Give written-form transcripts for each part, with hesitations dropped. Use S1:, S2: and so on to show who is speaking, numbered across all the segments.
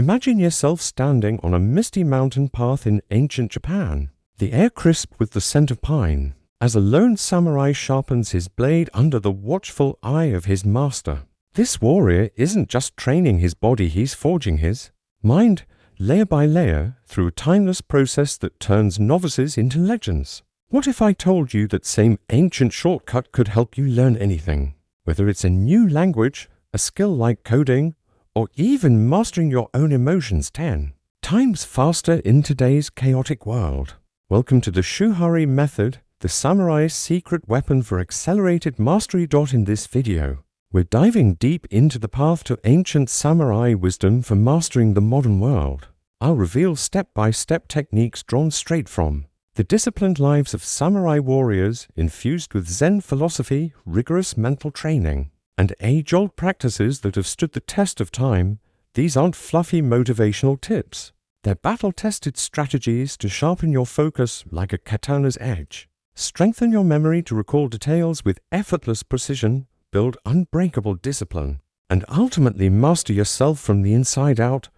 S1: Imagine yourself standing on a misty mountain path in ancient Japan, the air crisp with the scent of pine, as a lone samurai sharpens his blade under the watchful eye of his master. This warrior isn't just training his body, he's forging his mind layer by layer through a timeless process that turns novices into legends. What if I told you that same ancient shortcut could help you learn anything? Whether it's a new language, a skill like coding, or even mastering your own emotions 10 times faster in today's chaotic world. Welcome to the Shu-Ha-Ri method, the samurai's secret weapon for accelerated mastery. In this video, we're diving deep into the path to ancient samurai wisdom for mastering the modern world. I'll reveal step-by-step techniques drawn straight from the disciplined lives of samurai warriors, infused with Zen philosophy, rigorous mental training, and age-old practices that have stood the test of time. These aren't fluffy motivational tips. They're battle-tested strategies to sharpen your focus like a katana's edge, strengthen your memory to recall details with effortless precision, build unbreakable discipline, and ultimately master yourself from the inside out.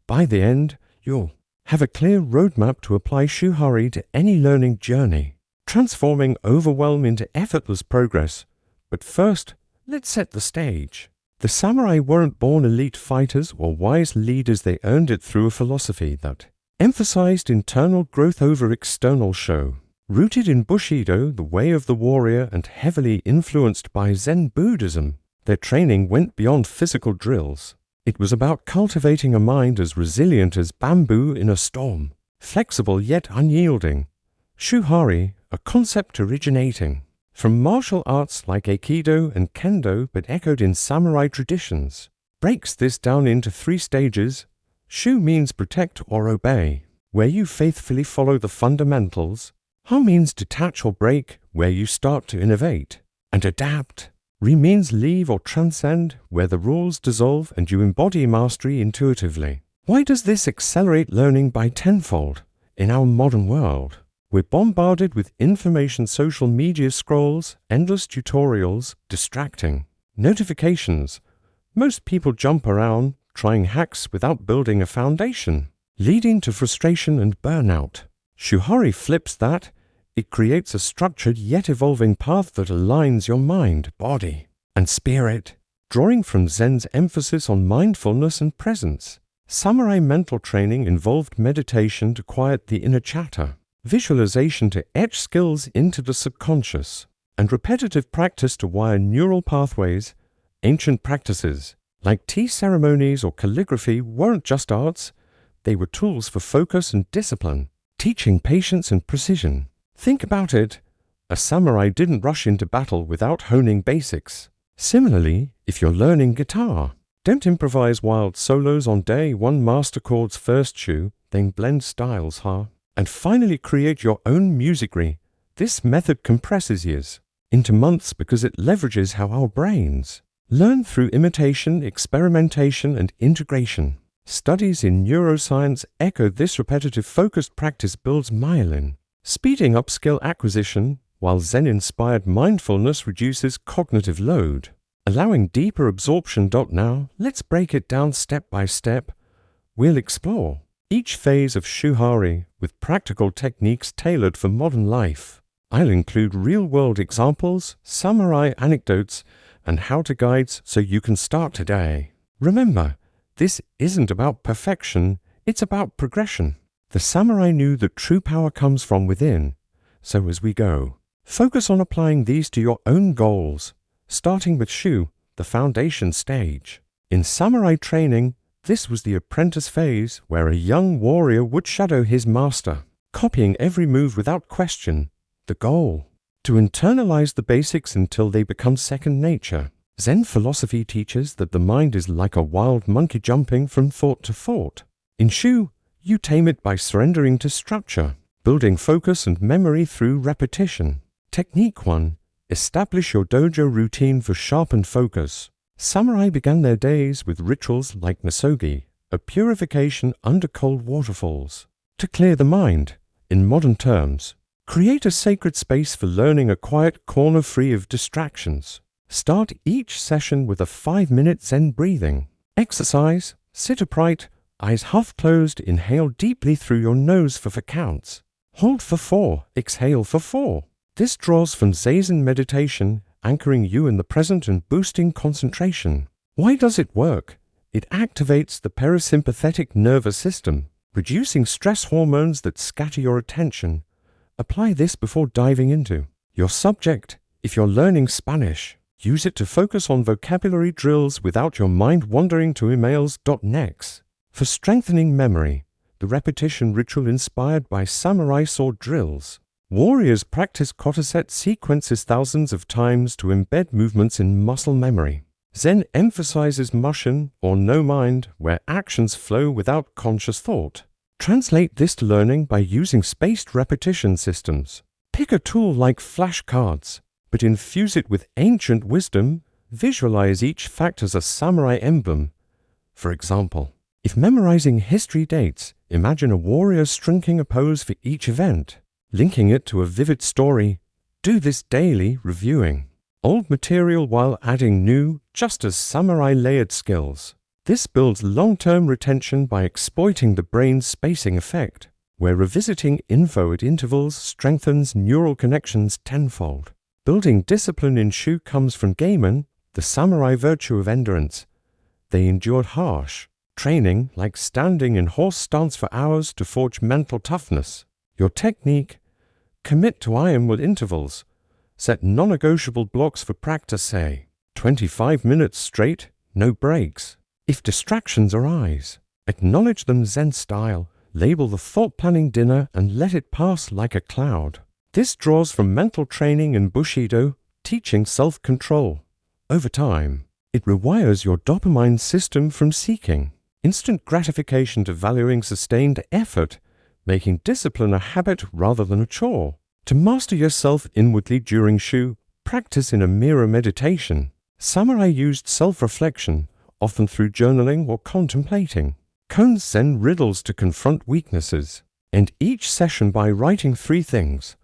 S1: By the end, you'll have a clear roadmap to apply Shu-Ha-Ri to any learning journey, transforming overwhelm into effortless progress. But first, let's set the stage. The samurai weren't born elite fighters or wise leaders. They earned it through a philosophy that emphasized internal growth over external show. Rooted in Bushido, the way of the warrior, and heavily influenced by Zen Buddhism, their training went beyond physical drills. It was about cultivating a mind as resilient as bamboo in a storm, flexible yet unyielding. Shu-Ha-Ri, a concept originating from martial arts like Aikido and Kendo but echoed in samurai traditions, breaks this down into 3 stages. Shu means protect or obey, where you faithfully follow the fundamentals. Ha means detach or break, where you start to innovate and adapt. Ri means leave or transcend, where the rules dissolve and you embody mastery intuitively. Why does this accelerate learning by tenfold? In our modern world, we're bombarded with information, social media scrolls, endless tutorials, distracting notifications. Most people jump around trying hacks without building a foundation, leading to frustration and burnout. Shu-Ha-Ri flips that. It creates a structured yet evolving path that aligns your mind, body, and spirit. Drawing from Zen's emphasis on mindfulness and presence, samurai mental training involved meditation to quiet the inner chatter, visualization to etch skills into the subconscious, and repetitive practice to wire neural pathways. Ancient practices, like tea ceremonies or calligraphy, weren't just arts. They were tools for focus and discipline, teaching patience and precision. Think about it. A samurai didn't rush into battle without honing basics. Similarly, if you're learning guitar, don't improvise wild solos on day 1. Master chords first, Shu, then blend styles, Ha, and finally create your own musicry. This method compresses years into months because it leverages how our brains learn through imitation, experimentation, and integration. Studies in neuroscience echo this. Repetitive focused practice builds myelin, speeding up skill acquisition, while Zen-inspired mindfulness reduces cognitive load, allowing deeper absorption. Now, let's break it down step by step. We'll explore each phase of Shu-Ha-Ri with practical techniques tailored for modern life. I'll include real-world examples, samurai anecdotes, and how-to guides so you can start today. Remember, this isn't about perfection, it's about progression. The samurai knew that true power comes from within. So as we go, focus on applying these to your own goals, starting with Shu, the foundation stage. In samurai training, this was the apprentice phase, where a young warrior would shadow his master, copying every move without question. The goal: to internalize the basics until they become second nature. Zen philosophy teaches that the mind is like a wild monkey jumping from thought to thought. In Shu, you tame it by surrendering to structure, building focus and memory through repetition. Technique 1. Establish your dojo routine for sharpened focus. Samurai began their days with rituals like nasogi, a purification under cold waterfalls, to clear the mind. In modern terms, create a sacred space for learning, a quiet corner free of distractions. Start each session with a 5-minute Zen breathing exercise. Sit upright, Eyes half closed, inhale deeply through your nose for 4 counts. Hold for 4, exhale for 4. This draws from Zazen meditation, anchoring you in the present and boosting concentration. Why does it work? It activates the parasympathetic nervous system, reducing stress hormones that scatter your attention. Apply this before diving into your subject. If you're learning Spanish, use it to focus on vocabulary drills without your mind wandering to emails. Next, for strengthening memory, the repetition ritual inspired by samurai sword drills. Warriors practice kata set sequences thousands of times to embed movements in muscle memory. Zen emphasizes mushin, or no mind, where actions flow without conscious thought. Translate this to learning by using spaced repetition systems. Pick a tool like flashcards, but infuse it with ancient wisdom. Visualize each fact as a samurai emblem. For example, if memorizing history dates, imagine a warrior striking a pose for each event, linking it to a vivid story. Do this daily, reviewing old material while adding new, just as samurai layered skills. This builds long-term retention by exploiting the brain's spacing effect, where revisiting info at intervals strengthens neural connections tenfold. Building discipline in Shu comes from Gaiman, the samurai virtue of endurance. They endured harsh training, like standing in horse stance for hours to forge mental toughness. Your technique: commit to ironwood intervals. Set non-negotiable blocks for practice, say 25 minutes straight, no breaks. If distractions arise, acknowledge them Zen style. Label the thought-planning dinner and let it pass like a cloud. This draws from mental training in Bushido, teaching self-control. Over time, it rewires your dopamine system from seeking instant gratification to valuing sustained effort, making discipline a habit rather than a chore. To master yourself inwardly during Shu, practice in a mirror meditation. Samurai used self-reflection, often through journaling or contemplating. Koans Zen riddles to confront weaknesses. End each session by writing 3 things: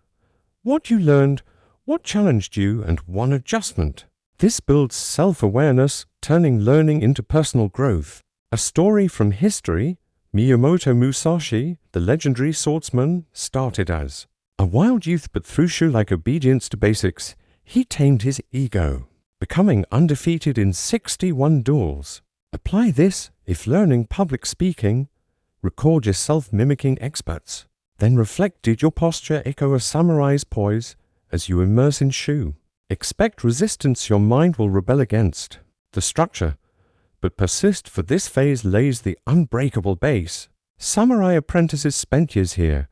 S1: what you learned, what challenged you, and one adjustment. This builds self-awareness, turning learning into personal growth. A story from history: Miyamoto Musashi, the legendary swordsman, started as a wild youth, but through Shu-like obedience to basics, he tamed his ego, becoming undefeated in 61 duels. Apply this if learning public speaking. Record yourself mimicking experts. Then reflect: did your posture echo a samurai's poise as you immerse in Shu? Expect resistance your mind will rebel against. The structure, but persist, for this phase lays the unbreakable base. Samurai apprentices spent years here,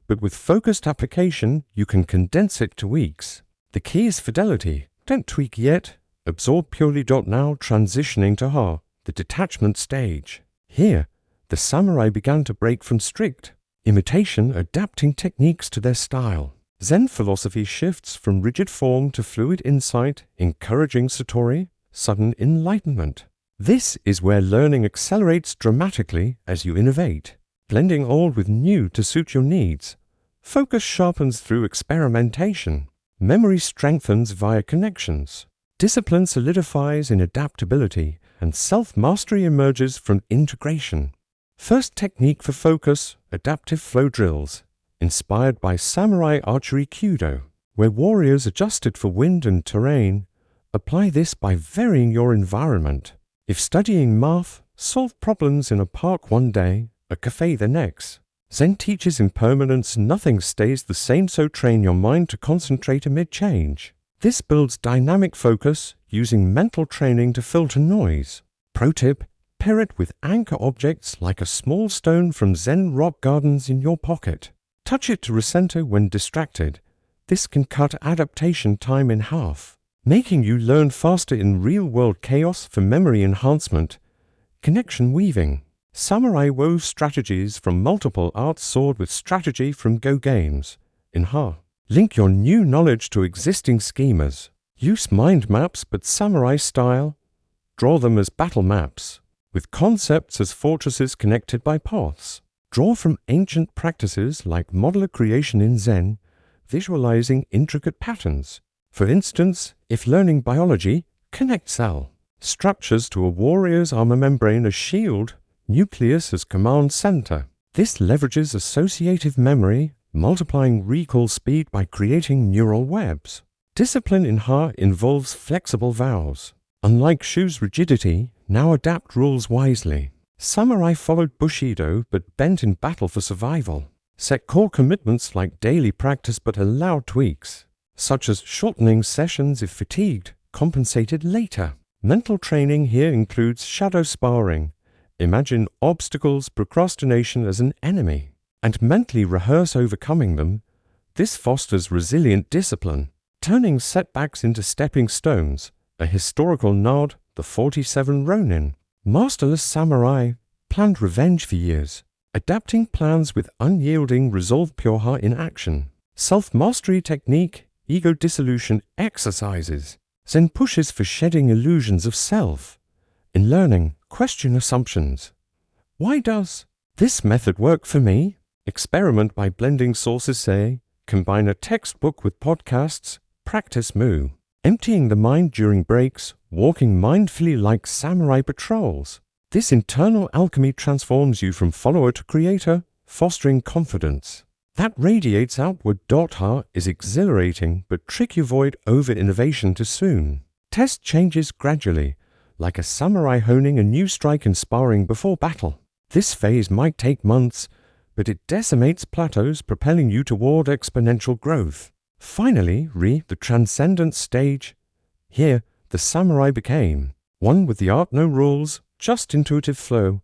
S1: but with focused application, you can condense it to weeks. The key is fidelity. Don't tweak yet. Absorb purely. Now transitioning to Ha, the detachment stage. Here, the samurai began to break from strict imitation, adapting techniques to their style. Zen philosophy shifts from rigid form to fluid insight, encouraging satori, sudden enlightenment. This is where learning accelerates dramatically as you innovate, blending old with new to suit your needs. Focus sharpens through experimentation. Memory strengthens via connections. Discipline solidifies in adaptability, and self-mastery emerges from integration. First technique for focus: adaptive flow drills, inspired by samurai archery Kyudo, where warriors adjusted for wind and terrain. Apply this by varying your environment. If studying math, solve problems in a park one day, a cafe the next. Zen teaches impermanence: nothing stays the same, so train your mind to concentrate amid change. This builds dynamic focus, using mental training to filter noise. Pro tip: pair it with anchor objects like a small stone from Zen rock gardens in your pocket. Touch it to recenter when distracted. This can cut adaptation time in half, making you learn faster in real-world chaos. For memory enhancement, connection weaving. Samurai wove strategies from multiple arts, sword with strategy from Go games. In Ha, link your new knowledge to existing schemas. Use mind maps but samurai style. Draw them as battle maps, with concepts as fortresses connected by paths. Draw from ancient practices like modeler creation in Zen, visualizing intricate patterns. For instance, if learning biology, connect cell structures to a warrior's armor membrane as shield. nucleus as command center. This leverages associative memory, multiplying recall speed by creating neural webs. Discipline in Ha involves flexible vows. Unlike Shu's rigidity, now adapt rules wisely. Samurai followed Bushido but bent in battle for survival. Set core commitments like daily practice but allowed tweaks, such as shortening sessions if fatigued, compensated later. Mental training here includes shadow sparring. Imagine obstacles, procrastination as an enemy, and mentally rehearse overcoming them. This fosters resilient discipline, turning setbacks into stepping stones. A historical nod, the 47 Ronin. Masterless samurai planned revenge for years, adapting plans with unyielding resolve pure in action. Self-mastery technique, ego dissolution exercises. Zen pushes for shedding illusions of self. In learning, question assumptions. Why does this method work for me? Experiment by blending sources, say, combine a textbook with podcasts, practice Mu. Emptying the mind during breaks, walking mindfully like samurai patrols. This internal alchemy transforms you from follower to creator, fostering confidence. That radiates outward. Ha is exhilarating, but trick you avoid over-innovation too soon. Test changes gradually, like a samurai honing a new strike and sparring before battle. This phase might take months, but it decimates plateaus, propelling you toward exponential growth. Finally, the transcendent stage. Here, the samurai became one with the art, no rules, just intuitive flow.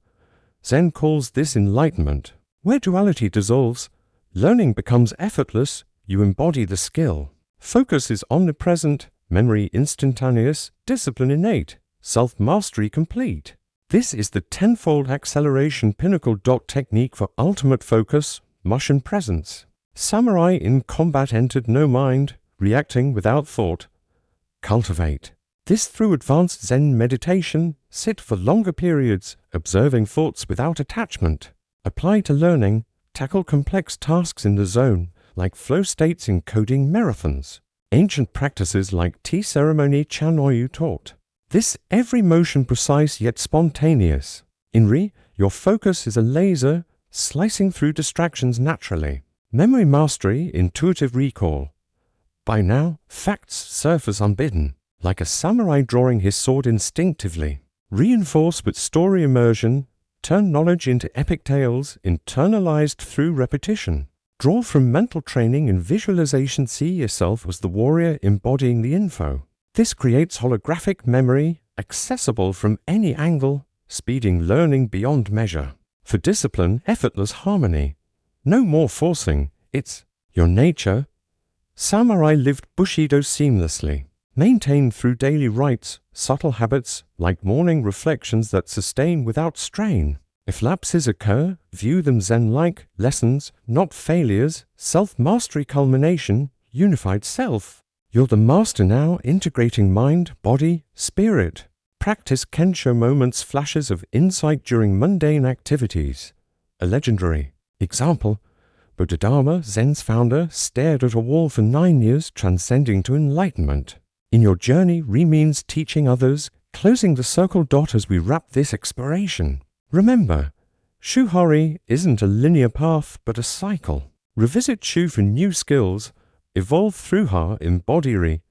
S1: Zen calls this enlightenment. Where duality dissolves, learning becomes effortless, you embody the skill. Focus is omnipresent, memory instantaneous, discipline innate, self-mastery complete. This is the tenfold acceleration pinnacle. Technique for ultimate focus, Mushin presence. Samurai in combat entered no mind, reacting without thought. Cultivate this through advanced Zen meditation. Sit for longer periods, observing thoughts without attachment. Apply to learning. Tackle complex tasks in the zone, like flow states in coding marathons. Ancient practices like tea ceremony Chanoyu taught. This every motion precise yet spontaneous. In your focus is a laser, slicing through distractions naturally. Memory mastery, intuitive recall. By now, facts surface unbidden, like a samurai drawing his sword instinctively. Reinforce with story immersion. Turn knowledge into epic tales, internalized through repetition. Draw from mental training and visualization. See yourself as the warrior embodying the info. This creates holographic memory, accessible from any angle, speeding learning beyond measure. For discipline, effortless harmony. No more forcing, it's your nature. Samurai lived Bushido seamlessly, maintained through daily rites, subtle habits like morning reflections that sustain without strain. If lapses occur, view them Zen-like lessons, not failures. Self-mastery culmination, unified self. You're the master now, integrating mind, body, spirit. Practice Kensho moments, flashes of insight during mundane activities. A legendary example, Bodhidharma, Zen's founder, stared at a wall for 9 years, transcending to enlightenment. In your journey, means teaching others, closing the circle. As we wrap this exploration, remember, Shu-Ha-Ri isn't a linear path, but a cycle. Revisit Shu for new skills, evolve through Ha, embody Ri.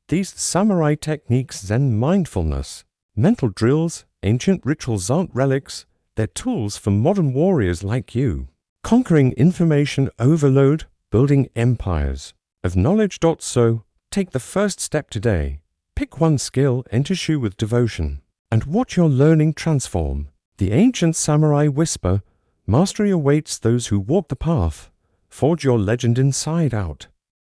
S1: These samurai techniques, Zen mindfulness, mental drills, ancient rituals aren't relics, they're tools for modern warriors like you. Conquering information overload, building empires of knowledge. So, take the first step today. Pick one skill, enter Shu with devotion, and watch your learning transform. The ancient samurai whisper, mastery awaits those who walk the path. Forge your legend inside out.